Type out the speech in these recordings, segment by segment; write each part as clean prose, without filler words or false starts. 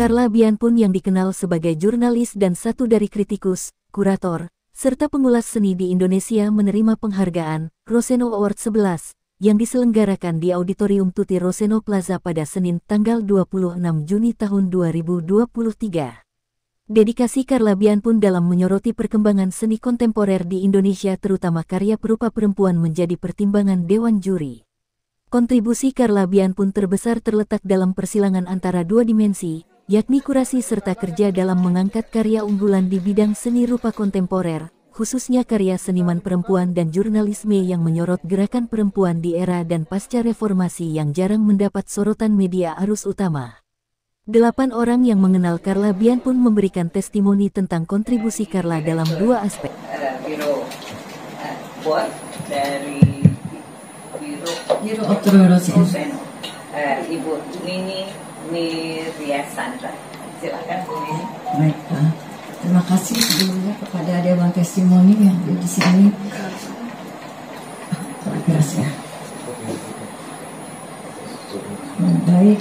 Carla Bianpun yang dikenal sebagai jurnalis dan satu dari kritikus, kurator, serta pengulas seni di Indonesia menerima penghargaan Roseno Award 11 yang diselenggarakan di Auditorium Tuti Roseno Plaza pada Senin tanggal 26 Juni tahun 2023. Dedikasi Carla Bianpun dalam menyoroti perkembangan seni kontemporer di Indonesia terutama karya perupa perempuan menjadi pertimbangan Dewan Juri. Kontribusi Carla Bianpun terbesar terletak dalam persilangan antara dua dimensi, yakni kurasi serta kerja dalam mengangkat karya unggulan di bidang seni rupa kontemporer, khususnya karya seniman perempuan dan jurnalisme yang menyorot gerakan perempuan di era dan pasca reformasi yang jarang mendapat sorotan media arus utama. 8 orang yang mengenal Carla Bianpun memberikan testimoni tentang kontribusi Carla dalam dua aspek. Biro dari Biro Roseno. Ibu Nini Nirya Sandra. Silakan Bu Nini. Baik, terima kasih sebelumnya kepada Dewan Testimoni yang ada di sini. Gracias. Baik,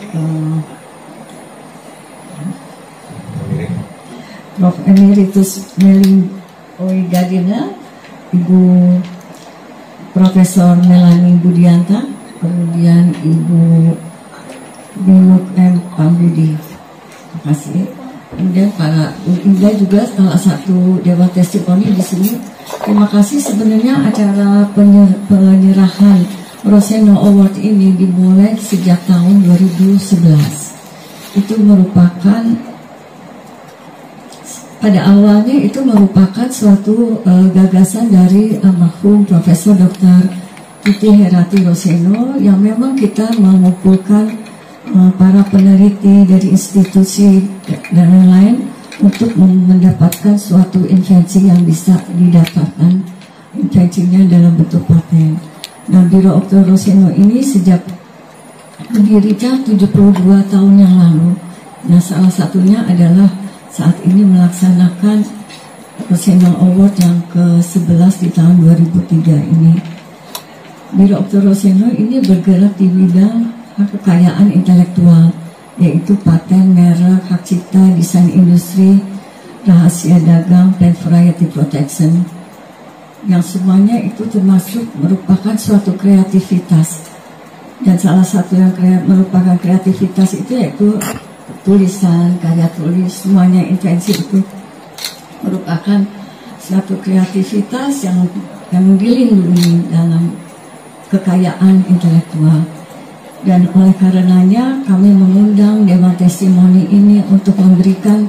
Prof. Emeritus Melin Oy Gardiner, Ibu Profesor Melanie Budianta, kemudian Ibu Binuk M. Pambudi. Terima kasih. Kemudian para Indah juga salah satu Dewan Testimoni di sini. Terima kasih. Sebenarnya acara penyerahan Roseno Award ini dimulai sejak tahun 2011. Itu merupakan pada awalnya itu merupakan suatu gagasan dari almarhum Profesor Dr. Tuti Herati Roseno yang memang kita mengumpulkan para peneliti dari institusi dan lain-lain untuk mendapatkan suatu invensi yang bisa didapatkan invensinya dalam bentuk paten. Nah, Biro Dr. Roseno ini sejak mendirikan 72 tahun yang lalu. Nah, salah satunya adalah saat ini melaksanakan Roseno Award yang ke-11 di tahun 2003 ini. Biro Dr. Roseno ini bergerak di bidang kekayaan intelektual, yaitu paten, merek, hak cipta, desain industri, rahasia dagang, dan variety protection. Yang semuanya itu termasuk merupakan suatu kreativitas. Dan salah satu yang merupakan kreativitas itu yaitu tulisan, karya tulis, semuanya invensi itu merupakan suatu kreativitas yang dilindungi dalam kekayaan intelektual. Dan oleh karenanya kami mengundang Dewan Testimoni ini untuk memberikan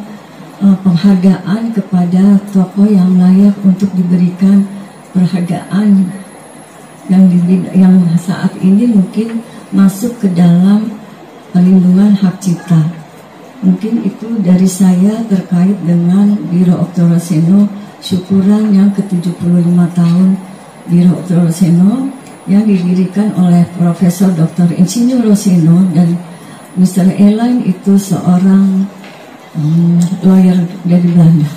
penghargaan kepada tokoh yang layak untuk diberikan penghargaan yang saat ini mungkin masuk ke dalam perlindungan hak cipta. Mungkin itu dari saya terkait dengan Biro Dr. Roseno, syukuran yang ke-75 tahun Biro Dr. Roseno yang didirikan oleh Profesor Dr. Insinyur Roseno dan Mr. Elaine itu seorang lawyer dari Belanda.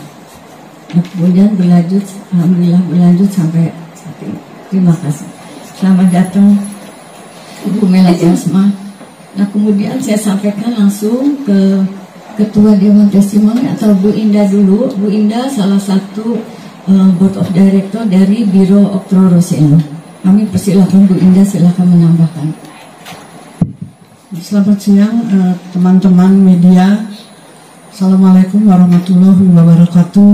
Nah, kemudian berlanjut, alhamdulillah berlanjut sampai saat ini. Terima kasih. Selamat datang Ibu Mela Jasma. Nah, kemudian saya sampaikan langsung ke Ketua Dewan Testimoni atau Bu Indah dulu. Bu Indah salah satu Board of Director dari Biro Dr. Roseno. Kami persilakan Bu Indah, silakan menambahkan. Selamat siang teman-teman media. Assalamualaikum warahmatullahi wabarakatuh.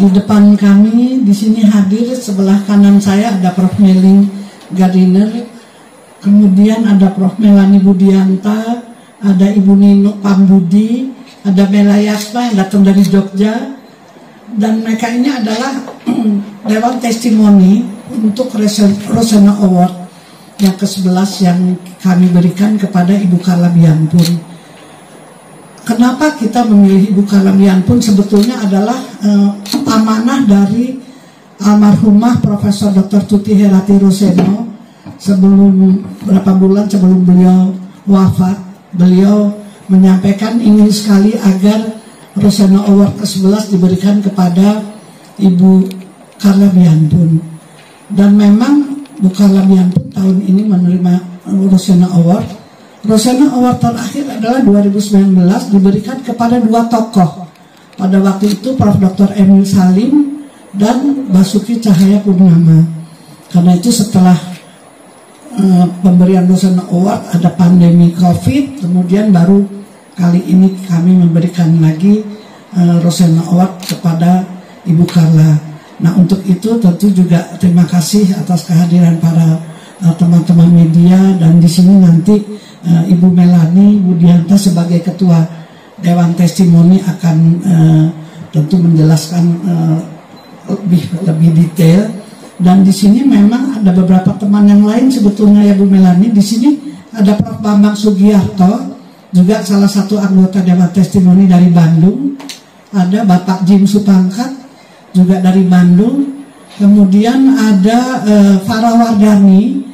Di depan kami di sini hadir sebelah kanan saya ada Prof. Melin Gardiner, kemudian ada Prof. Melanie Budianta, ada Ibu Nino Pambudi, ada Mela Yasma yang datang dari Jogja, dan mereka ini adalah Dewan Testimoni untuk Roseno Award yang ke-11 yang kami berikan kepada Ibu Carla Bianpun. Kenapa kita memilih Ibu Carla Bianpun? Sebetulnya adalah amanah dari almarhumah Profesor Dr. Tuti Herati Roseno. Beberapa bulan sebelum beliau wafat, beliau menyampaikan ingin sekali agar Roseno Award ke-11 diberikan kepada Ibu Carla Bianpun. Dan memang Bu Carla Bianpun tahun ini menerima Roseno Award. Roseno Award terakhir adalah 2019 diberikan kepada 2 tokoh. Pada waktu itu Prof. Dr. Emil Salim dan Basuki Cahayapurnama. Karena itu setelah pemberian Roseno Award ada pandemi COVID, kemudian baru kali ini kami memberikan lagi Roseno Award kepada Ibu Carla. Nah, untuk itu tentu juga terima kasih atas kehadiran para teman-teman media, dan di sini nanti Ibu Melani Budianta sebagai Ketua Dewan Testimoni akan tentu menjelaskan lebih detail. Dan di sini memang ada beberapa teman yang lain sebetulnya ya Bu Melani. Di sini ada Prof. Bambang Sugiarto, juga salah satu anggota Dewan Testimoni dari Bandung. Ada Bapak Jim Supangkat juga dari Bandung. Kemudian ada Farah Wardani,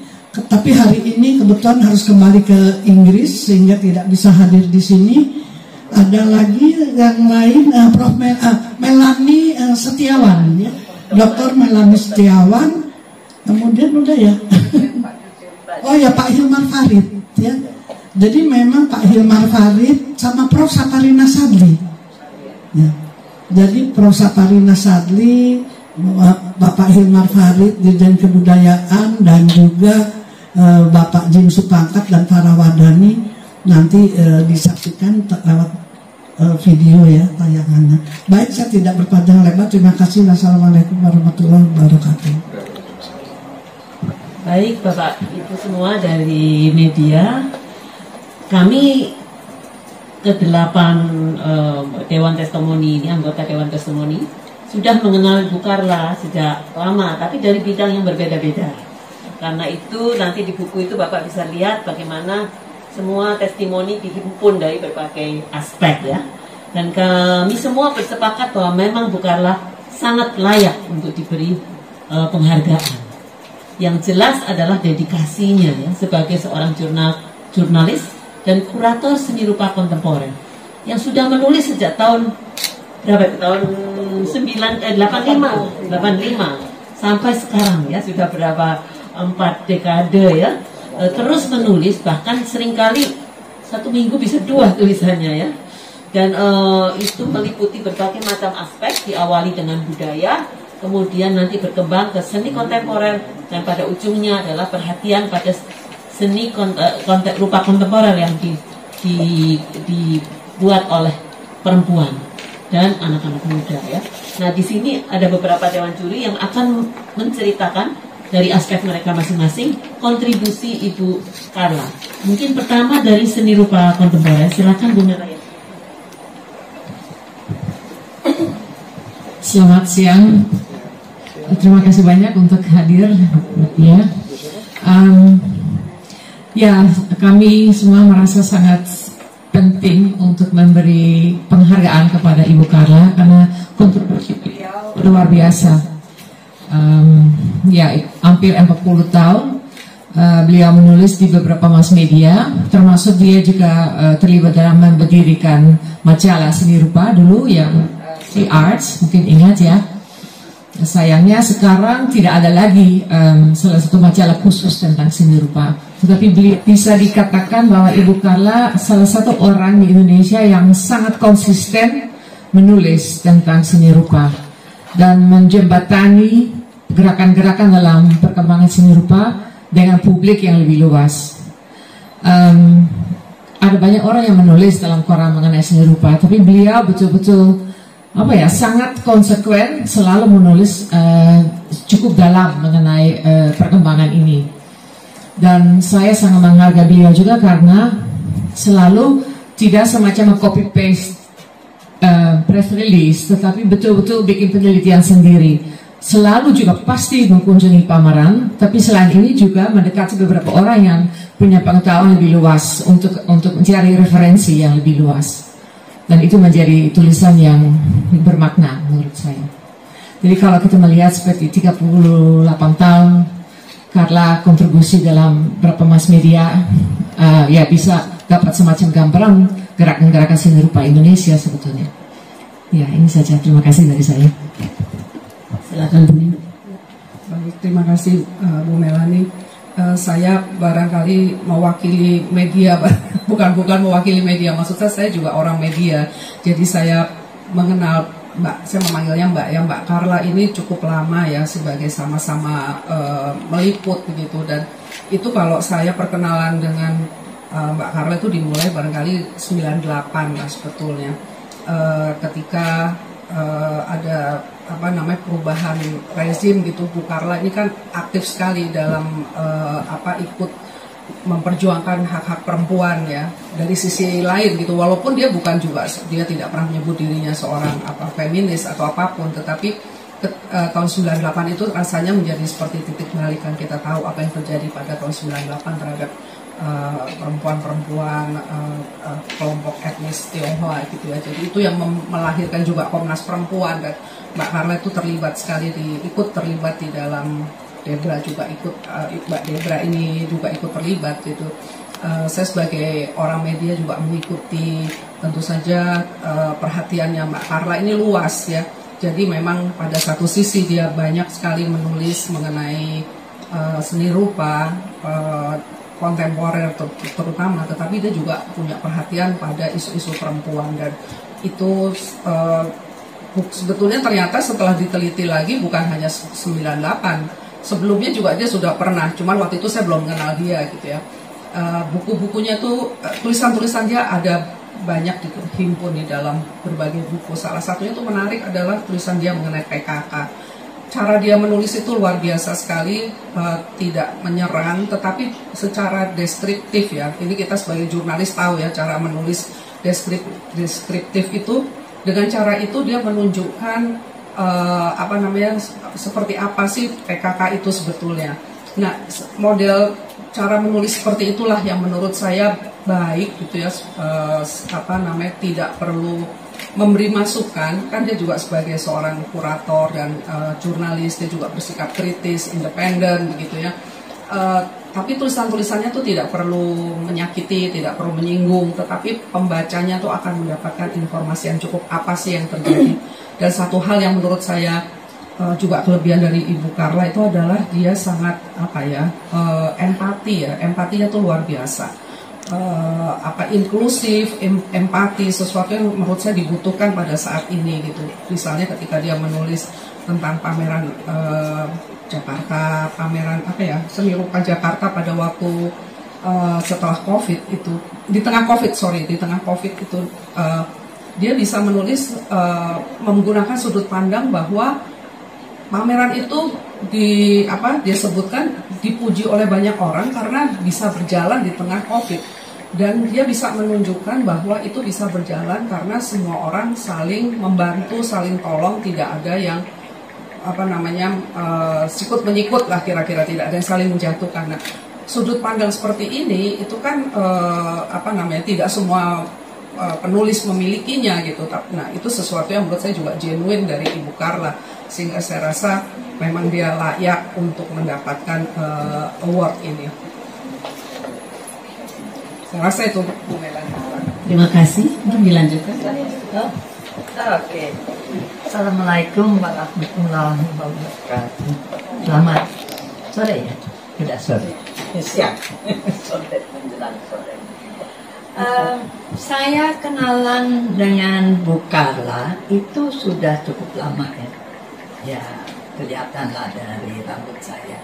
tapi hari ini kebetulan harus kembali ke Inggris sehingga tidak bisa hadir di sini. Ada lagi yang lain, Prof. Melani Setiawan, ya. Dr. Melani Setiawan. Kemudian udah ya. Oh ya, Pak Hilmar Farid, ya. Jadi memang Pak Hilmar Farid sama Prof. Saparina Sadli. Ya. Jadi Prof. Saparina Sadli, Bapak Hilmar Farid, Dirjen Kebudayaan, dan juga Bapak Jim Supangkat dan Farah Wardani nanti disaksikan lewat video ya tayangannya. Baik, saya tidak berpanjang lebar. Terima kasih. Wassalamualaikum warahmatullahi wabarakatuh. Baik Bapak Ibu semua dari media, kami ke-8 Dewan Testimoni ini, anggota Dewan Testimoni, sudah mengenal Bu Carla sejak lama, tapi dari bidang yang berbeda-beda. Karena itu nanti di buku itu Bapak bisa lihat bagaimana semua testimoni dihimpun dari berbagai aspek ya. Dan kami semua bersepakat bahwa memang Bu Carla sangat layak untuk diberi penghargaan. Yang jelas adalah dedikasinya ya, sebagai seorang jurnalis dan kurator seni rupa kontemporer yang sudah menulis sejak tahun berapa? Tahun 85 sampai sekarang ya, sudah berapa 4 dekade ya. Terus menulis, bahkan seringkali 1 minggu bisa 2 tulisannya ya. Dan itu meliputi berbagai macam aspek, diawali dengan budaya, kemudian nanti berkembang ke seni kontemporer, dan pada ujungnya adalah perhatian pada seni rupa kontemporer yang dibuat oleh perempuan dan anak-anak muda ya. Nah, di sini ada beberapa dewan juri yang akan menceritakan dari aspek mereka masing-masing kontribusi Ibu Carla. Mungkin pertama dari seni rupa kontemporer, silakan Bu Melani. Selamat siang. Terima kasih banyak untuk hadir ya. Ya, kami semua merasa sangat penting untuk memberi penghargaan kepada Ibu Carla karena kontribusi beliau luar biasa. Ya, hampir 40 tahun beliau menulis di beberapa mass media, termasuk dia juga terlibat dalam mendirikan majalah seni rupa dulu yang Free Arts, mungkin ingat ya. Sayangnya sekarang tidak ada lagi salah satu majalah khusus tentang seni rupa. Tetapi bisa dikatakan bahwa Ibu Carla salah satu orang di Indonesia yang sangat konsisten menulis tentang seni rupa dan menjembatani gerakan-gerakan dalam perkembangan seni rupa dengan publik yang lebih luas. Ada banyak orang yang menulis dalam koran mengenai seni rupa, tapi beliau betul-betul sangat konsekuen selalu menulis cukup dalam mengenai perkembangan ini. Dan saya sangat menghargai beliau juga karena selalu tidak semacam copy paste press release, tetapi betul-betul bikin penelitian sendiri. Selalu juga pasti mengunjungi pameran, tapi selain ini juga mendekati beberapa orang yang punya pengetahuan lebih luas untuk mencari referensi yang lebih luas. Dan itu menjadi tulisan yang bermakna menurut saya. Jadi kalau kita melihat seperti 38 tahun Carla kontribusi dalam beberapa mass media, ya bisa dapat semacam gambaran gerakan-gerakan seni rupa Indonesia sebetulnya. Ya, ini saja. Terima kasih dari saya. Silakan Bu. Baik, terima kasih Bu Melani. saya barangkali mewakili media, bukan mewakili media, maksudnya saya juga orang media. Jadi saya mengenal saya memanggilnya Mbak ya, Mbak Carla ini cukup lama ya sebagai sama-sama meliput begitu. Dan itu kalau saya perkenalan dengan Mbak Carla itu dimulai barangkali 98 lah sebetulnya, ketika ada perubahan rezim gitu. Bu Carla ini kan aktif sekali dalam ikut memperjuangkan hak-hak perempuan ya dari sisi lain gitu, walaupun dia tidak pernah menyebut dirinya seorang feminis atau apapun, tetapi tahun 98 itu rasanya menjadi seperti titik balikan. Kita tahu apa yang terjadi pada tahun 98 terhadap perempuan-perempuan kelompok etnis Tionghoa gitu ya. Jadi itu yang melahirkan juga Komnas Perempuan, dan Mbak Carla itu ikut terlibat di dalam Debra juga Mbak Debra ini juga ikut terlibat gitu. Saya sebagai orang media juga mengikuti, tentu saja perhatiannya Mbak Carla ini luas ya. Jadi memang pada satu sisi dia banyak sekali menulis mengenai seni rupa kontemporer terutama, tetapi dia juga punya perhatian pada isu-isu perempuan. Dan itu sebetulnya ternyata setelah diteliti lagi bukan hanya 98, sebelumnya juga dia sudah pernah, cuman waktu itu saya belum mengenal dia gitu ya. Buku-bukunya tuh, tulisan-tulisan dia ada banyak dihimpun di dalam berbagai buku. Salah satunya tuh menarik adalah tulisan dia mengenai PKK. Cara dia menulis itu luar biasa sekali, tidak menyerang, tetapi secara deskriptif ya. Ini kita sebagai jurnalis tahu ya, cara menulis deskriptif itu. Dengan cara itu dia menunjukkan seperti apa sih PKK itu sebetulnya. Nah, model cara menulis seperti itulah yang menurut saya baik gitu ya, tidak perlu memberi masukan. Kan dia juga sebagai seorang kurator dan jurnalis, dia juga bersikap kritis, independen begitu ya. Tapi tulisan-tulisannya tuh tidak perlu menyakiti, tidak perlu menyinggung, tetapi pembacanya tuh akan mendapatkan informasi yang cukup apa sih yang terjadi. Dan satu hal yang menurut saya juga kelebihan dari Ibu Carla itu adalah dia sangat empati ya, empatinya tuh luar biasa. Inklusif, empati, sesuatu yang menurut saya dibutuhkan pada saat ini gitu. Misalnya ketika dia menulis tentang pameran Jakarta, pameran seni rupa Jakarta pada waktu setelah COVID itu, di tengah COVID itu, dia bisa menulis menggunakan sudut pandang bahwa pameran itu dia sebutkan dipuji oleh banyak orang karena bisa berjalan di tengah COVID, dan dia bisa menunjukkan bahwa itu bisa berjalan karena semua orang saling membantu, saling tolong, tidak ada yang sikut menyikut lah, kira-kira tidak ada yang saling menjatuhkan. Nah, sudut pandang seperti ini itu kan tidak semua penulis memilikinya gitu. Nah, itu sesuatu yang menurut saya juga genuine dari Ibu Carla, sehingga saya rasa memang dia layak untuk mendapatkan award ini. Saya rasa itu Bu Melani. Terima kasih. Mungkin dilanjutkan. Oke. Assalamualaikum warahmatullahi wabarakatuh. Selamat sore ya. Sudah sore. Siap. Sore menjelang sore. Saya kenalan dengan Bu Carla itu sudah cukup lama ya. Ya, kelihatanlah dari rambut saya.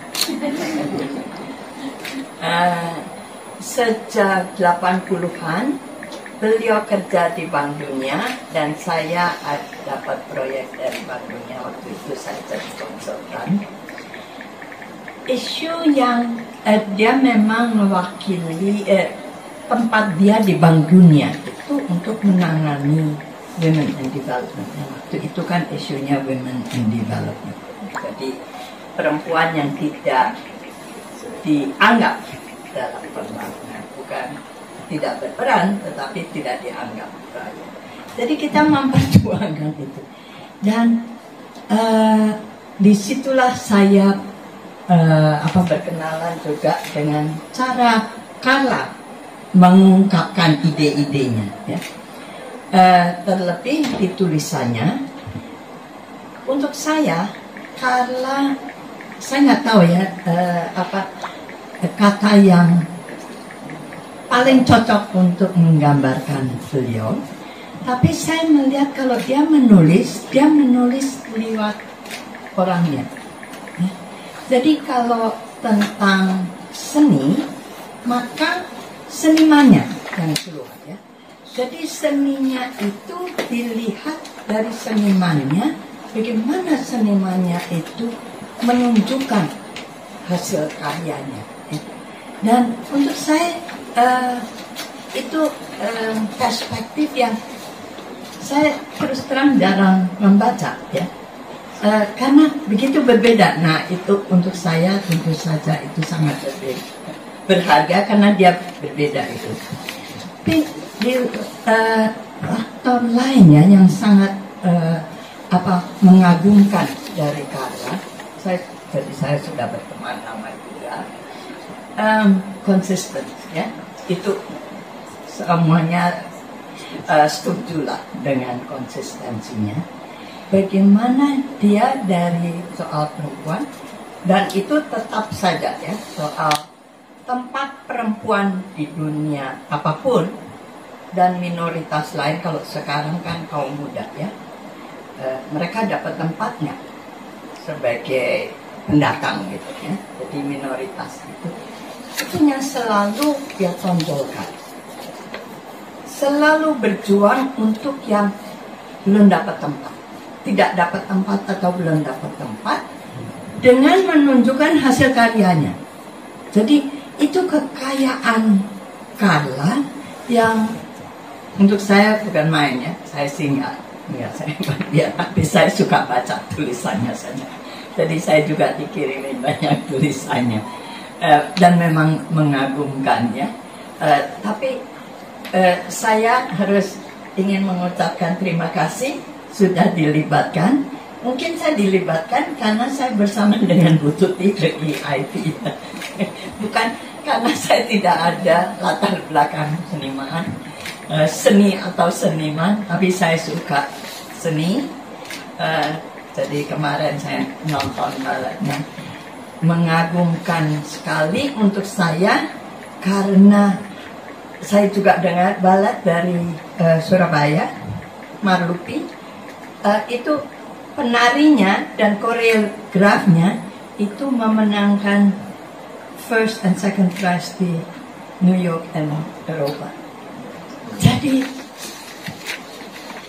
Sejak 80-an beliau kerja di Bank Dunia dan saya dapat proyek dari Bank Dunia. Waktu itu saya jadi konsultan. Isu yang dia memang mewakili tempat dia di Bank Dunia itu untuk menangani women in development. Waktu itu kan isunya women in development. Jadi perempuan yang tidak dianggap dalam pembangunan, bukan tidak berperan, tetapi tidak dianggap. Jadi kita memperjuangkan itu. Dan disitulah saya berkenalan juga dengan cara Carla mengungkapkan ide-idenya. Ya. Terlebih di tulisannya, untuk saya, Carla, saya nggak tahu ya kata yang paling cocok untuk menggambarkan beliau. Tapi saya melihat kalau dia menulis lewat orangnya. Jadi kalau tentang seni, maka senimannya yang keluar ya. Jadi seninya itu dilihat dari senimannya, bagaimana senimannya itu menunjukkan hasil karyanya. Dan untuk saya itu perspektif yang saya terus terang jarang membaca ya, karena begitu berbeda. Nah itu untuk saya tentu saja itu sangat berharga karena dia berbeda itu. Tapi di faktor lainnya yang sangat mengagumkan dari Carla, saya sudah berteman lama juga, konsisten ya, itu semuanya setuju lah dengan konsistensinya. Bagaimana dia dari soal perempuan, dan itu tetap saja ya, soal tempat perempuan di dunia apapun dan minoritas lain. Kalau sekarang kan kaum muda ya, mereka dapat tempatnya sebagai pendatang gitu ya, jadi minoritas itu yang selalu dia tonjolkan, selalu berjuang untuk yang belum dapat tempat, tidak dapat tempat atau belum dapat tempat, dengan menunjukkan hasil karyanya. Jadi itu kekayaan Carla yang untuk saya bukan main ya. Saya singgah tapi saya suka baca tulisannya saja. Jadi saya juga dikirimin banyak tulisannya, dan memang mengagumkan ya. Tapi saya harus ingin mengucapkan terima kasih sudah dilibatkan. Mungkin saya dilibatkan karena saya bersama dengan Bu Tuti ke EIT, bukan karena saya tidak ada latar belakang seniman, seni atau seniman, tapi saya suka seni. Jadi kemarin saya nonton baletnya, mengagumkan sekali untuk saya karena saya juga dengar balet dari Surabaya, Marlupi, itu penarinya dan koreografnya itu memenangkan first and second prize di New York dan Eropa. Jadi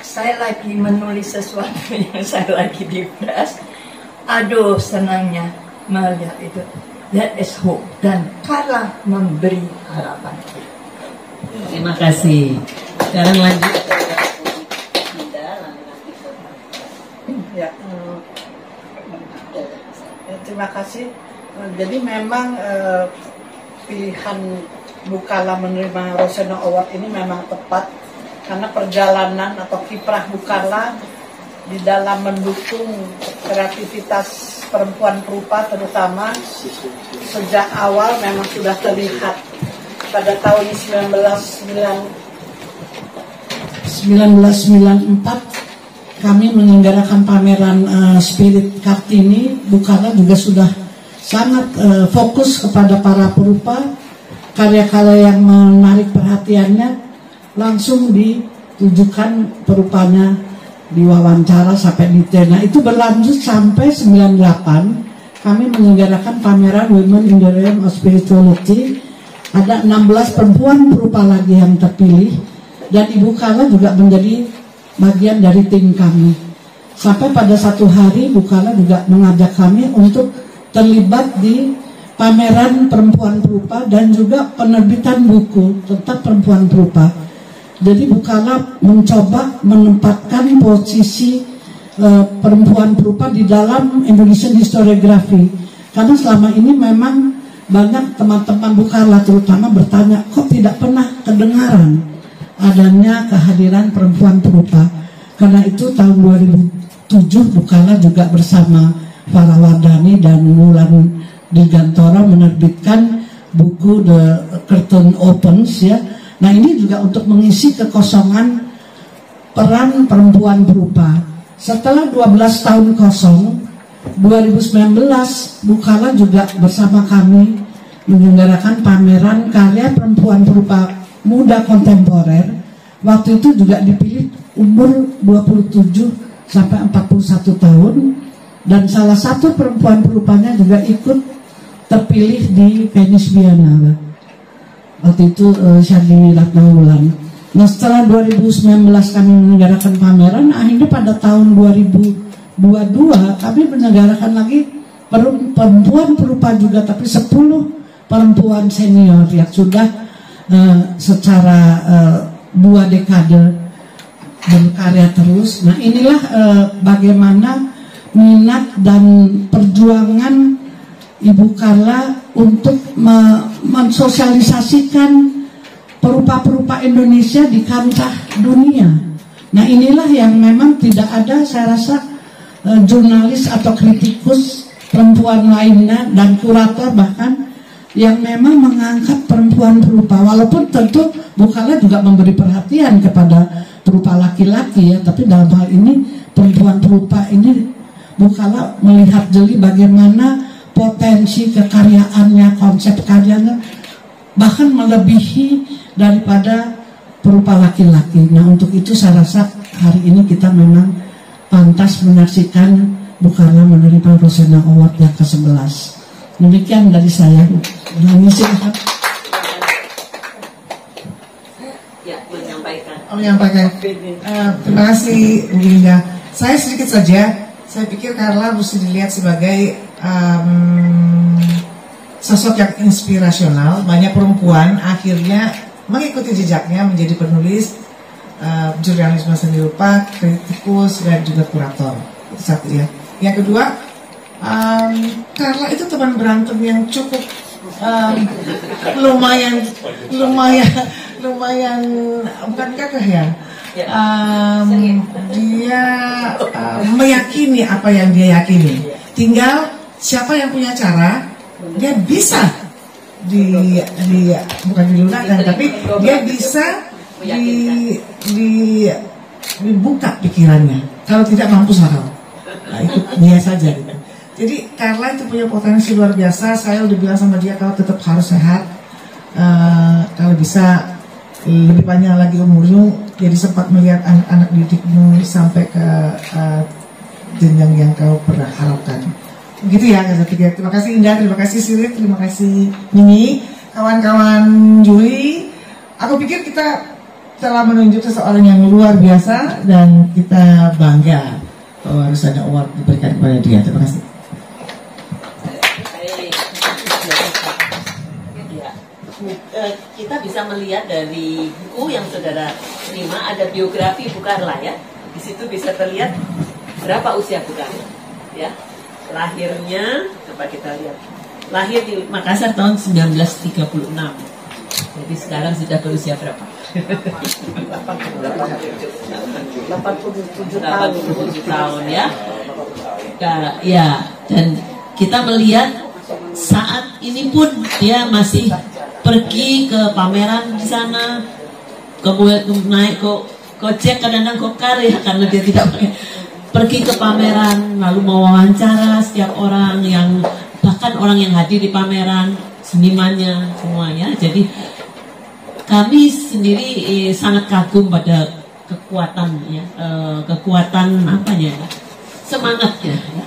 saya lagi menulis sesuatu yang saya lagi depres. Aduh senangnya melihat itu. That is hope. Dan Carla memberi harapan. Terima kasih. Sekarang lanjut. Ya, terima kasih. Jadi memang pilihan Bukala menerima Roseno Award ini memang tepat, karena perjalanan atau kiprah Bukala di dalam mendukung kreativitas perempuan perupa terutama sejak awal memang sudah terlihat. Pada tahun 1994 kami menyelenggarakan pameran Spirit Kartini. Bukala juga sudah sangat fokus kepada para perupa. Karya-karya yang menarik perhatiannya langsung ditujukan perupanya, diwawancara sampai detail. Nah itu berlanjut sampai 98 kami menyelenggarakan pameran Women in the Realm of Spirituality. Ada 16 perempuan perupa lagi yang terpilih, dan Ibu Carla juga menjadi bagian dari tim kami. Sampai pada satu hari Bu Carla juga mengajak kami untuk terlibat di pameran perempuan perupa dan juga penerbitan buku tentang perempuan perupa. Jadi Bu Carla mencoba menempatkan posisi perempuan perupa di dalam Indonesian Historiography. Karena selama ini memang banyak teman-teman Bu Carla terutama bertanya, kok tidak pernah kedengaran adanya kehadiran perempuan perupa. Karena itu tahun 2007 Bu Carla juga bersama Farah Wardani dan Wulan Digantoro menerbitkan buku The Curtain Opens ya. Nah ini juga untuk mengisi kekosongan peran perempuan perupa. Setelah 12 tahun kosong, 2019 Bu Carla juga bersama kami menyelenggarakan pameran karya perempuan berupa muda kontemporer. Waktu itu juga dipilih umur 27 sampai 41 tahun, dan salah satu perempuan berupanya juga ikut terpilih di Venice Biennale. Waktu itu Syadi Ratnawulan. Nah, setelah 2019 kami menyelenggarakan pameran, akhirnya pada tahun 2022 kami menyelenggarakan lagi perempuan berupa juga, tapi 10 perempuan senior yang sudah secara 2 dekade berkarya terus. Nah, inilah bagaimana minat dan perjuangan Ibu Carla untuk mensosialisasikan perupa-perupa Indonesia di kancah dunia. Nah, inilah yang memang tidak ada, saya rasa, jurnalis atau kritikus perempuan lainnya dan kurator bahkan yang memang mengangkat perempuan perupa. Walaupun tentu Bu Carla juga memberi perhatian kepada perupa laki-laki ya, tapi dalam hal ini perempuan perupa ini Bu Carla melihat jeli bagaimana potensi kekaryaannya, konsep karyanya bahkan melebihi daripada perupa laki-laki. Nah, untuk itu saya rasa hari ini kita memang pantas menyaksikan Bu Carla menerima Rosena Award yang ke-11. Demikian dari saya. Silakan. Ya, menyampaikan. Terima kasih Bu Linda. Saya sedikit saja. Saya pikir Carla mesti dilihat sebagai sosok yang inspirasional. Banyak perempuan akhirnya mengikuti jejaknya menjadi penulis jurnalisme seni rupa, kritikus, dan juga kurator. Itu satu ya. Yang kedua, Carla itu teman berantem yang cukup lumayan bukan gagah ya. Dia meyakini apa yang dia yakini. Tinggal siapa yang punya cara, dia bisa bukan dilunakan, tapi dia bisa dibuka pikirannya. Kalau tidak mampu sarau. Nah, itu dia saja gitu. Jadi Carla itu punya potensi luar biasa. Saya udah bilang sama dia kalau tetap harus sehat, kalau bisa lebih panjang lagi umurmu, jadi sempat melihat anak-anak didikmu sampai ke jenjang yang kau pernah harapkan. Begitu ya, saya pikir. Terima kasih Indah, terima kasih Sirip, terima kasih Mimi, kawan-kawan juri. Aku pikir kita telah menunjuk seseorang yang luar biasa dan kita bangga bahwa harus ada award diberikan kepada dia. Terima kasih. Kita bisa melihat dari buku yang saudara terima, ada biografi Bu Carla ya. Di situ bisa terlihat berapa usia Bu Carla ya. Lahirnya, coba kita lihat. Lahir di Makassar tahun 1936. Jadi sekarang sudah berusia berapa? 87 tahun ya. Ya, dan kita melihat saat ini pun dia masih pergi ke pameran di sana, kemudian naik ke gojek, kadang-kadang gokar ya, karena dia tidak pergi ke pameran, lalu mewawancara setiap orang yang, bahkan orang yang hadir di pameran, senimannya semuanya. Jadi kami sendiri sangat kagum pada kekuatan ya, kekuatan apanya ya, semangatnya ya.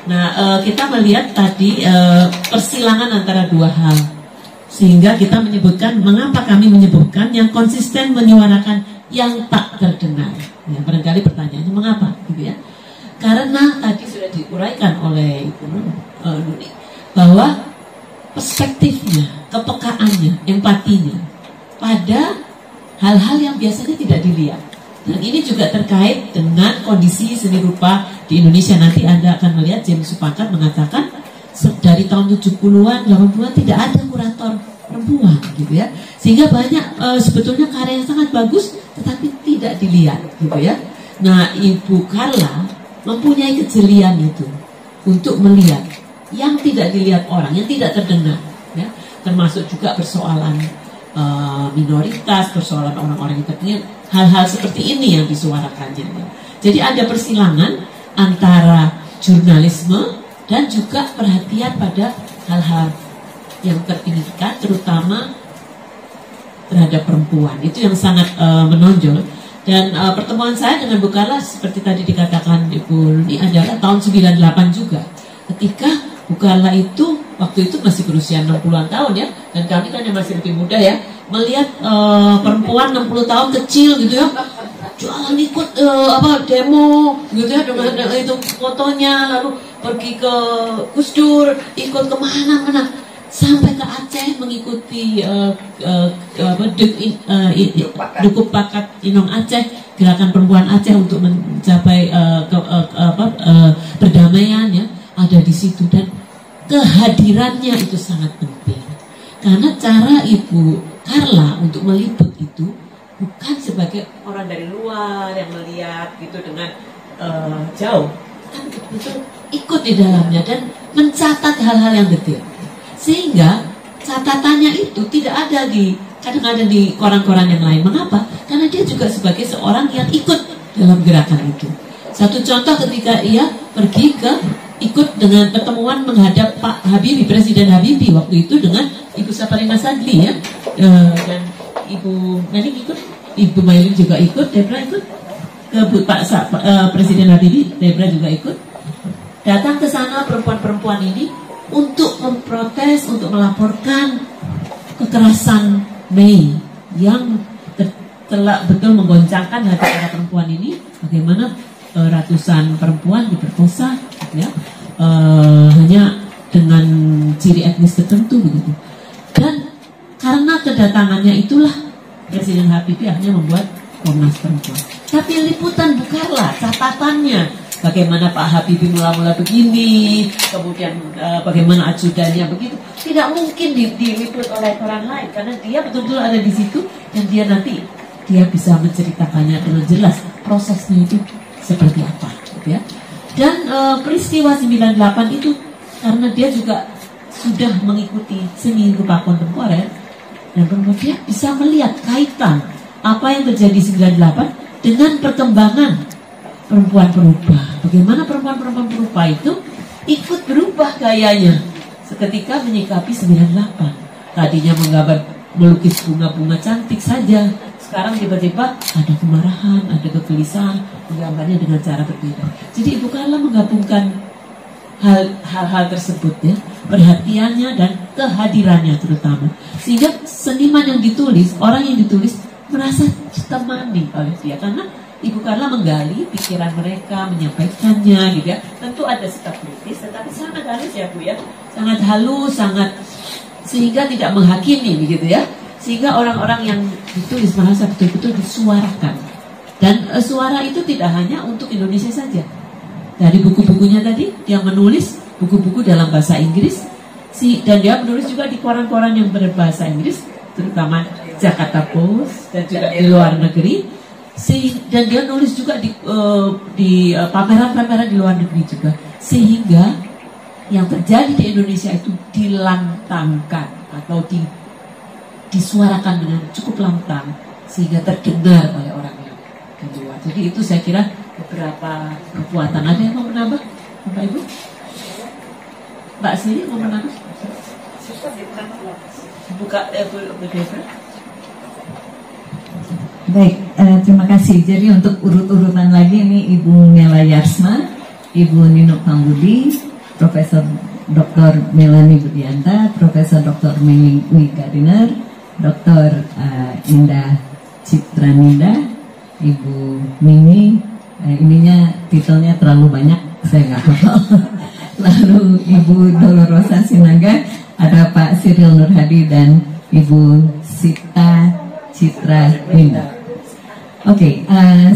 Nah, kita melihat tadi persilangan antara dua hal, sehingga kita menyebutkan, mengapa kami menyebutkan yang konsisten menyuarakan yang tak terdengar. Ya, barangkali pertanyaannya mengapa gitu ya. Karena tadi sudah diuraikan oleh Ibu Nuni bahwa perspektifnya, kepekaannya, empatinya pada hal-hal yang biasanya tidak dilihat. Dan ini juga terkait dengan kondisi seni rupa di Indonesia. Nanti Anda akan melihat James Supakat mengatakan dari tahun 70-an, 80-an tidak ada kurator perempuan gitu ya. Sehingga banyak sebetulnya karya yang sangat bagus tetapi tidak dilihat gitu ya. Nah, Ibu Carla mempunyai kejelian itu untuk melihat yang tidak dilihat orang, yang tidak terdengar ya. Termasuk juga persoalan minoritas, persoalan orang-orang yang tertinggal. Hal-hal seperti ini yang disuarakannya ya. Jadi ada persilangan antara jurnalisme dan juga perhatian pada hal-hal yang tertinggikan, terutama terhadap perempuan. Itu yang sangat menonjol. Dan pertemuan saya dengan Bu Carla seperti tadi dikatakan Ibu ini adalah tahun 98 juga. Ketika Bu Carla itu waktu itu masih berusia 60-an tahun ya, dan kami kan yang masih lebih muda ya, melihat perempuan 60 tahun kecil gitu ya, jualan ikut demo gitu ya, dengan itu fotonya, lalu pergi ke Gus Dur, ikut kemana-mana, sampai ke Aceh mengikuti Dukup Pakat Inong Aceh, gerakan perempuan Aceh untuk mencapai perdamaian ya, ada di situ. Dan kehadirannya itu sangat penting, karena cara Ibu Carla untuk meliput itu bukan sebagai orang dari luar yang melihat gitu dengan jauh, kan betul-betul ikut di dalamnya dan mencatat hal-hal yang detail, sehingga catatannya itu tidak ada kadang-kadang di koran-koran yang lain. Mengapa? Karena dia juga sebagai seorang yang ikut dalam gerakan itu. Satu contoh ketika ia pergi ikut dengan pertemuan menghadap Pak Habibie, Presiden Habibie waktu itu dengan Ibu Saparina Sadli ya, dan Ibu Melik ikut, Ibu Maylin juga ikut, Debra ikut ke Presiden Habibie, Debra juga ikut. Datang ke sana perempuan-perempuan ini untuk memprotes, untuk melaporkan kekerasan Mei yang telah betul menggoncangkan hati para perempuan ini. Bagaimana ratusan perempuan diperkosa, ya, hanya dengan ciri etnis tertentu begitu. Dan karena kedatangannya itulah Presiden Habibie akhirnya membuat Komnas Perempuan. Tapi liputan Bu Carla, catatannya bagaimana Pak Habibie mula-mula begini, kemudian bagaimana ajudannya begitu, tidak mungkin diliput oleh orang lain karena dia betul-betul ada di situ dan dia bisa menceritakannya dengan jelas prosesnya itu seperti apa, gitu ya. Dan peristiwa 98 itu karena dia juga sudah mengikuti seni rupa kontemporer dan kemudian bisa melihat kaitan apa yang terjadi 98 dengan perkembangan perempuan perupa. Bagaimana perempuan-perempuan perupa itu ikut berubah gayanya seketika menyikapi 98. Tadinya melukis bunga-bunga cantik saja, sekarang tiba-tiba ada kemarahan, ada kegelisahan, menggambarnya dengan cara berbeda. Jadi Ibu Carla menggabungkan hal-hal tersebut ya, perhatiannya dan kehadirannya terutama, sehingga seniman yang ditulis, orang yang ditulis merasa ditemani oleh dia karena Ibu Carla menggali pikiran mereka, menyampaikannya gitu ya. Tentu ada sikap kritis, tetapi sangat halus ya Bu ya, sangat halus, sangat sehingga tidak menghakimi begitu ya, sehingga orang-orang yang ditulis merasa betul-betul disuarakan. Dan suara itu tidak hanya untuk Indonesia saja. Dari buku-bukunya tadi, dia menulis buku-buku dalam bahasa Inggris, dan dia menulis juga di koran-koran yang berbahasa Inggris, terutama Jakarta Post dan juga di luar negeri. Dan dia nulis juga di pameran-pameran di luar negeri juga, sehingga yang terjadi di Indonesia itu dilantangkan atau disuarakan dengan cukup lantang sehingga terdengar oleh orang yang di luar. Jadi itu saya kira beberapa kekuatan. Ada yang mau menambah, Bapak Ibu? Mbak Siri mau menambah? Buka Bu Debra. Baik, terima kasih. Jadi untuk urut-urutan lagi ini Ibu Nela Yarsma, Ibu Nino Pambudi, Profesor Dr. Melanie Budianta, Profesor Dr. Meling Ui Gardiner, Dr. Indah Citraninda, Ibu Mimi, ininya titelnya terlalu banyak, saya nggak hafal. Lalu Ibu Dolorosa Sinaga, ada Pak Cyril Nurhadi dan Ibu Sita Citra Ninda. Oke,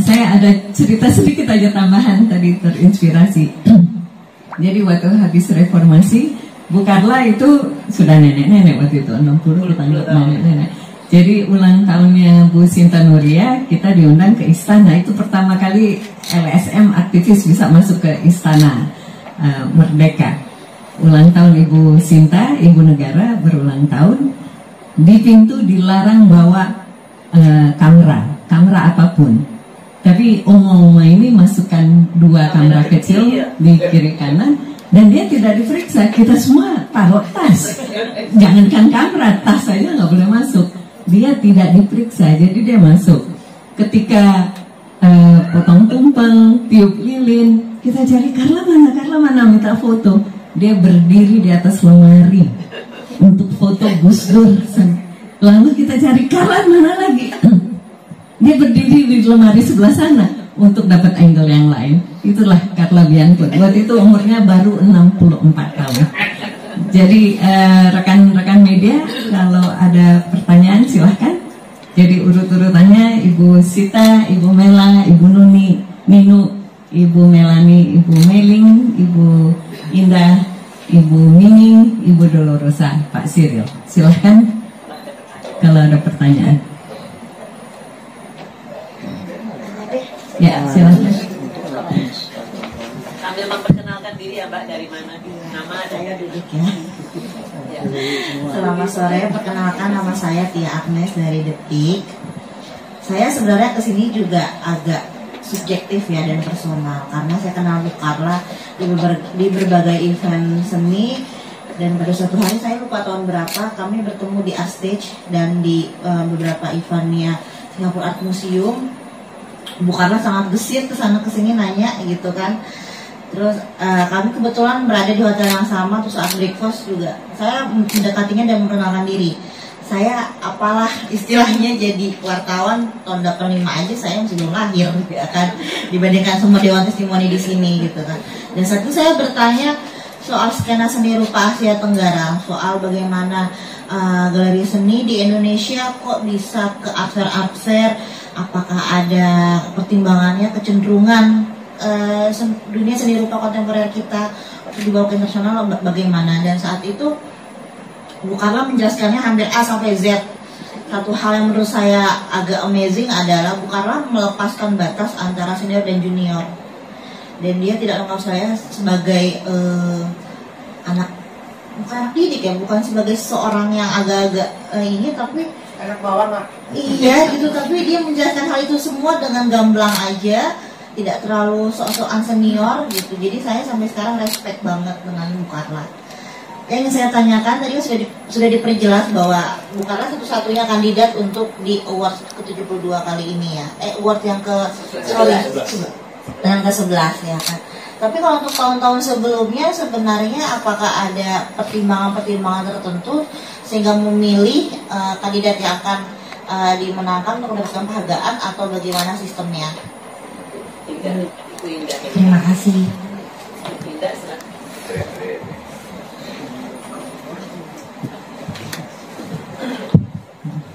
saya ada cerita sedikit aja tambahan tadi terinspirasi. Jadi waktu habis reformasi, Bu Carla itu sudah nenek-nenek waktu itu, 60 nenek-nenek. Jadi ulang tahunnya Bu Sinta Nuria, kita diundang ke istana. Itu pertama kali LSM aktivis bisa masuk ke istana Merdeka. Ulang tahun Ibu Sinta, Ibu Negara berulang tahun. Di pintu dilarang bawa kamera apapun. Tapi oma-oma ini masukkan 2 kamera kecil di kiri kanan, Dan dia tidak diperiksa, kita semua taruh tas. Jangankan kamera, tas saja nggak boleh masuk. Dia tidak diperiksa, jadi dia masuk. Ketika potong tumpeng, tiup lilin, kita cari Carla mana minta foto. Dia berdiri di atas lemari untuk foto Gus Dur. Lalu kita cari Carla mana lagi. Dia berdiri di lemari sebelah sana untuk dapat angle yang lain. Itulah Carla Bianco. Waktu itu umurnya baru 64 tahun. Jadi rekan-rekan media, kalau ada pertanyaan silahkan. Jadi urut-urutannya Ibu Sita, Ibu Mela, Ibu Nuni, Ninu, Ibu Melani, Ibu Meling, Ibu Indah, Ibu Mining, Ibu Dolorosa, Pak Cyril. Silahkan kalau ada pertanyaan. Ya, silahkan. Sambil memperkenalkan diri ya Mbak, dari mana? Nama saya duduk ya. Selamat sore, perkenalkan nama saya Tia Agnes dari Detik. Saya sebenarnya kesini juga agak subjektif ya dan personal, karena saya kenal Bu Carla di berbagai event seni. Dan pada suatu hari, saya lupa tahun berapa, kami bertemu di Art Stage dan di beberapa eventnya Singapore Art Museum. Bu Carla sangat gesit kesana kesini nanya gitu kan. Terus kami kebetulan berada di hotel yang sama. Terus saat breakfast juga saya mendekatinya dan memperkenalkan diri. Saya apalah istilahnya jadi wartawan tahun 85 aja saya masih belum lahir ya kan, dibandingkan semua dewan testimoni di sini gitu kan. Dan saat itu saya bertanya soal skena seni rupa Asia Tenggara, soal bagaimana galeri seni di Indonesia kok bisa ke art fair, apakah ada pertimbangannya kecenderungan dunia seni rupa kontemporer kita dibawa ke internasional bagaimana. Dan saat itu Bu Carla menjelaskannya hampir A sampai Z. Satu hal yang menurut saya agak amazing adalah Bu Carla melepaskan batas antara senior dan junior. Dan dia tidak menganggap saya sebagai bukan anak didik ya, bukan sebagai seorang yang agak-agak ini, tapi anak bawah. Iya gitu, tapi dia menjelaskan hal itu semua dengan gamblang aja, tidak terlalu sok-sokan senior gitu. Jadi saya sampai sekarang respect banget dengan Bu Carla. Yang saya tanyakan tadi sudah diperjelas bahwa Bu Carla satu-satunya kandidat untuk di award ke-72 kali ini ya. Award yang ke-11 ya kan. Tapi kalau untuk tahun-tahun sebelumnya sebenarnya apakah ada pertimbangan-pertimbangan tertentu sehingga memilih kandidat yang akan dimenangkan untuk mendapatkan penghargaan atau bagaimana sistemnya? Terima kasih.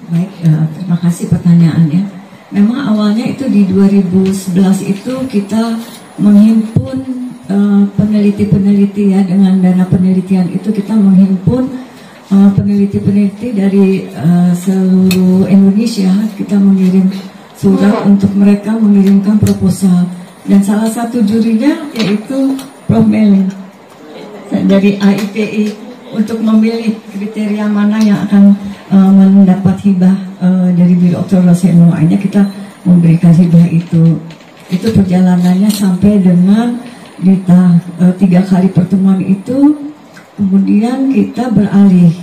Baik, terima kasih pertanyaannya. Memang awalnya itu di 2011 itu kita menghimpun peneliti-peneliti ya, dengan dana penelitian itu kita menghimpun peneliti-peneliti dari seluruh Indonesia. Kita mengirim surat untuk mereka mengirimkan proposal, dan salah satu jurinya yaitu Prof. Meling dari AIPI untuk memilih kriteria mana yang akan mendapat hibah dari Biro Dr. Roseno. Akhirnya kita memberikan hibah itu perjalanannya sampai dengan di 3 kali pertemuan itu. Kemudian kita beralih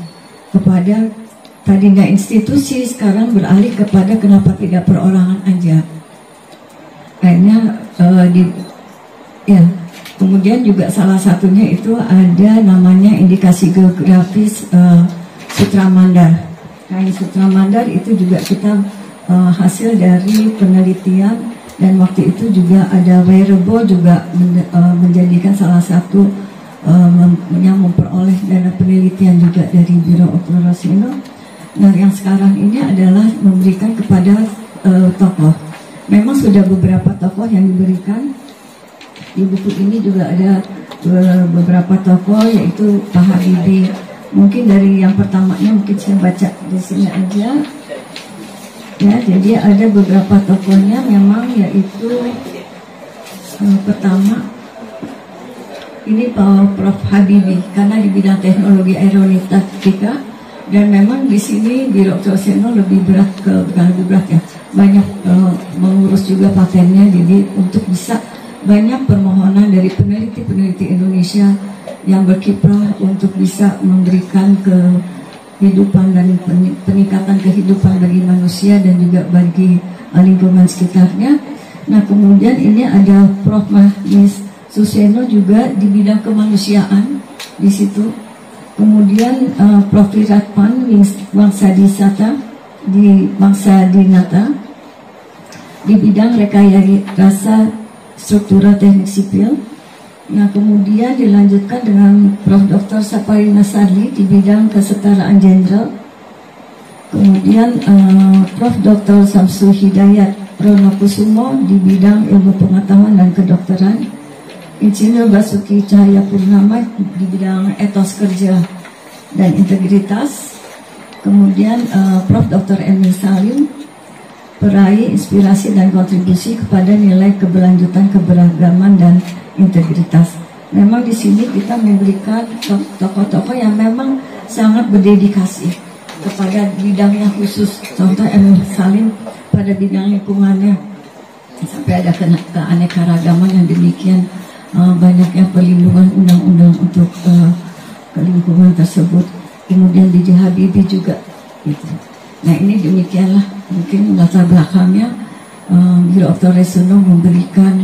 kepada tadinya institusi, sekarang beralih kepada kenapa tidak perorangan aja. Akhirnya kemudian juga salah satunya itu ada namanya indikasi geografis Sutramandar. Nah, Sutramandar itu juga kita hasil dari penelitian, dan waktu itu juga ada wearable juga menjadikan salah satu yang memperoleh dana penelitian juga dari Biro Dr. Roseno. Nah, yang sekarang ini adalah memberikan kepada tokoh. Memang sudah beberapa tokoh yang diberikan. Di buku ini juga ada beberapa tokoh, yaitu Pak Habibie. Mungkin dari yang pertamanya mungkin saya baca di sini aja. Ya, jadi ada beberapa tokohnya memang, yaitu pertama ini Pak Prof. Habibie, karena di bidang teknologi aeronautika, dan memang di sini Biro Dr. Roseno lebih berat banyak mengurus juga patennya, jadi untuk bisa banyak permohonan dari peneliti-peneliti Indonesia yang berkiprah untuk bisa memberikan kehidupan dan peningkatan kehidupan bagi manusia dan juga bagi lingkungan sekitarnya. Nah, kemudian ini ada Prof. Mahdi Suseno juga di bidang kemanusiaan di situ. Kemudian Prof. Wiratpan Bangsa Dinata di bidang rekayasa struktural teknik sipil. Nah, kemudian dilanjutkan dengan Prof. Dr. Saparina Sarli di bidang kesetaraan jenderal. Kemudian Prof. Dr. Samsu Hidayat Ronokusumo di bidang ilmu pengetahuan dan kedokteran. Insinyur Basuki Cahaya Purnama di bidang etos kerja dan integritas. Kemudian Prof. Dr. Emil Salim, peraih inspirasi dan kontribusi kepada nilai keberlanjutan, keberagaman, dan integritas. Memang di sini kita memberikan tokoh-tokoh yang memang sangat berdedikasi kepada bidangnya khusus. Contoh Emil Salim pada bidang lingkungannya, sampai ada keanekaragaman yang demikian banyaknya perlindungan undang-undang untuk lingkungan tersebut. Kemudian B.J. Habibie juga gitu. Nah, ini demikianlah mungkin latar belakangnya. Dr. Rosseno memberikan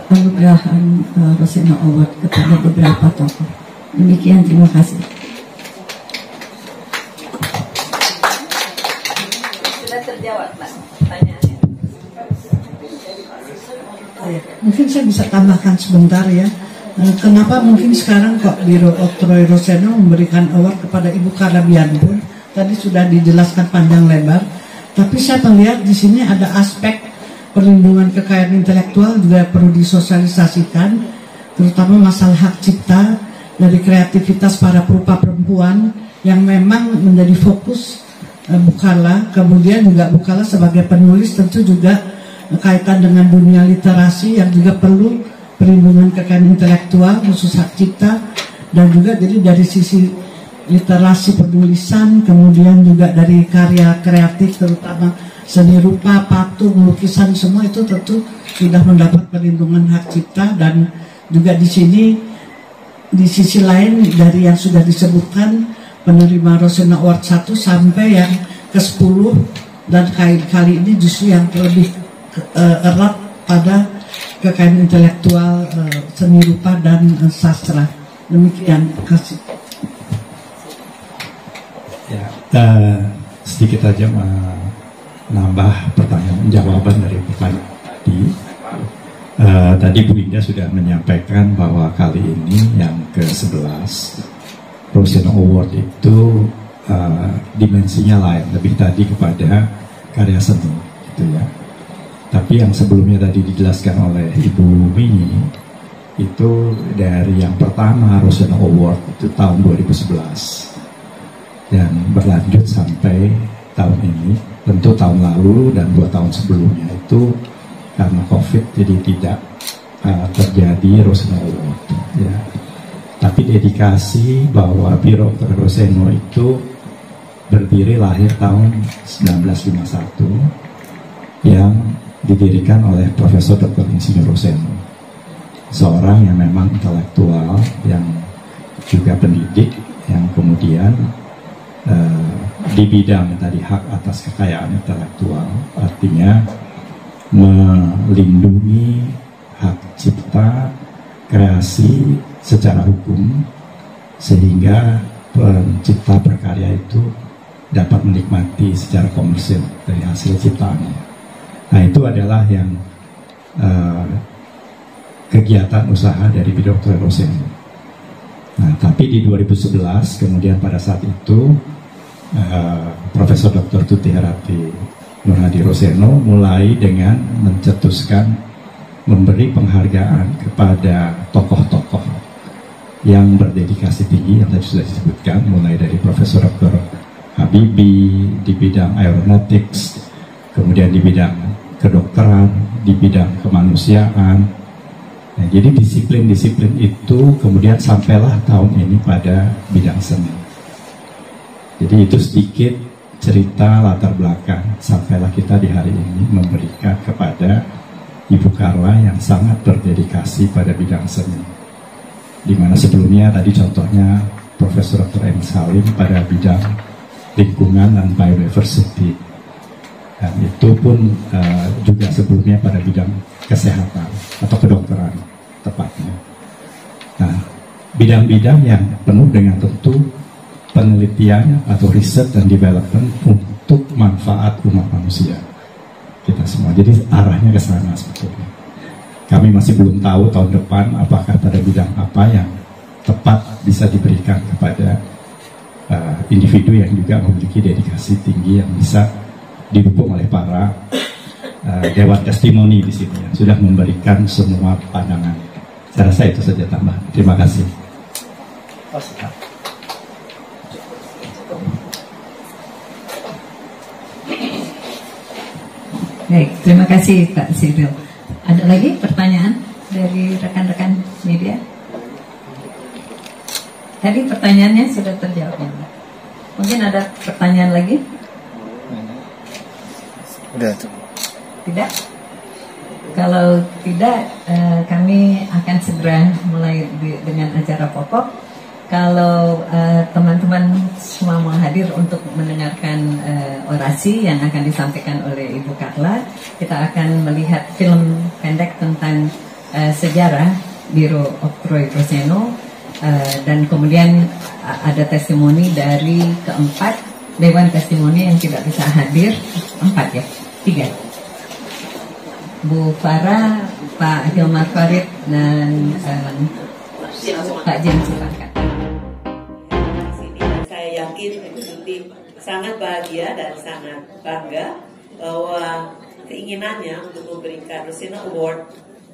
penganugerahan Rosseno Award kepada beberapa tokoh. Demikian, terima kasih. Sudah terjawab, Mbak, pertanyaannya. Mungkin saya bisa tambahkan sebentar ya. Kenapa mungkin sekarang kok Biro Dr. Rosseno memberikan award kepada Ibu Karla Bianpur? Tadi sudah dijelaskan panjang lebar. Tapi saya melihat di sini ada aspek perlindungan kekayaan intelektual juga perlu disosialisasikan, terutama masalah hak cipta dari kreativitas para perupa perempuan yang memang menjadi fokus Bu Karla. Kemudian juga Bu Karla sebagai penulis tentu juga kaitan dengan dunia literasi yang juga perlu perlindungan kekayaan intelektual khusus hak cipta, dan juga jadi dari sisi literasi penulisan, kemudian juga dari karya kreatif terutama seni rupa, patung, lukisan, semua itu tentu sudah mendapat perlindungan hak cipta. Dan juga di sini di sisi lain dari yang sudah disebutkan penerima Rosseno Award 1 sampai yang ke-10, dan kali ini justru yang lebih erat pada kekayaan intelektual, seni rupa dan sastra. Demikian, terima kasih. Ya, sedikit aja menambah pertanyaan jawaban dari pertanyaan tadi. Tadi Bu Indah sudah menyampaikan bahwa kali ini yang ke-11 Rosseno Award itu dimensinya lain, lebih tadi kepada karya seni, gitu ya. Tapi yang sebelumnya tadi dijelaskan oleh Ibu Mini itu dari yang pertama Rosseno Award itu tahun 2011 dan berlanjut sampai tahun ini. Tentu tahun lalu dan 2 tahun sebelumnya itu karena COVID jadi tidak terjadi Rosseno Award ya. Tapi dedikasi bahwa Biro Dr. Rosseno itu berdiri lahir tahun 1951 yang didirikan oleh Profesor Dr. Insinyur Rosseno, seorang yang memang intelektual, yang juga pendidik, yang kemudian di bidang tadi hak atas kekayaan intelektual, artinya melindungi hak cipta, kreasi secara hukum, sehingga pencipta berkarya itu dapat menikmati secara komersil dari hasil ciptaannya. Nah, itu adalah yang kegiatan usaha dari Biro Dr. Rosseno. Nah, tapi di 2011 kemudian pada saat itu Profesor Dr. Tuti Herati Nurhadi Rosseno mulai dengan mencetuskan memberi penghargaan kepada tokoh-tokoh yang berdedikasi tinggi yang tadi sudah disebutkan, mulai dari Profesor Dr. Habibie di bidang aeronautics, kemudian di bidang kedokteran, di bidang kemanusiaan. Nah, jadi disiplin-disiplin itu kemudian sampailah tahun ini pada bidang seni. Jadi itu sedikit cerita latar belakang sampailah kita di hari ini memberikan kepada Ibu Carla yang sangat berdedikasi pada bidang seni. Di mana sebelumnya tadi contohnya Profesor Dr. M. Salim pada bidang lingkungan dan biodiversity. Dan itu pun juga sebelumnya pada bidang kesehatan atau kedokteran tepatnya. Nah, bidang-bidang yang penuh dengan tentu penelitian atau riset dan development untuk manfaat umat manusia kita semua. Jadi arahnya ke sana sebetulnya. Kami masih belum tahu tahun depan apakah pada bidang apa yang tepat bisa diberikan kepada individu yang juga memiliki dedikasi tinggi yang bisa didukung oleh para dewan testimoni di sini yang sudah memberikan semua pandangan. Saya rasa itu saja tambah. Terima kasih. Baik, terima kasih Pak Cyril. Ada lagi pertanyaan dari rekan-rekan media? Tadi pertanyaannya sudah terjawab ya. Mungkin ada pertanyaan lagi? Tidak? Kalau tidak, kami akan segera mulai dengan acara pokok. Kalau teman-teman semua mau hadir untuk mendengarkan orasi yang akan disampaikan oleh Ibu Carla, kita akan melihat film pendek tentang sejarah Biro Oktroy Roseno, dan kemudian ada testimoni dari keempat Dewan Testimoni yang tidak bisa hadir, 3. Bu Farah, Pak Hilmar Farid, dan Pak Jen, silakan. Saya yakin Ibu Tuti sangat bahagia dan sangat bangga bahwa keinginannya untuk memberikan Roseno Award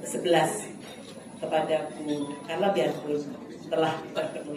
11 kepada Bu Carla biarpun telah bertemu.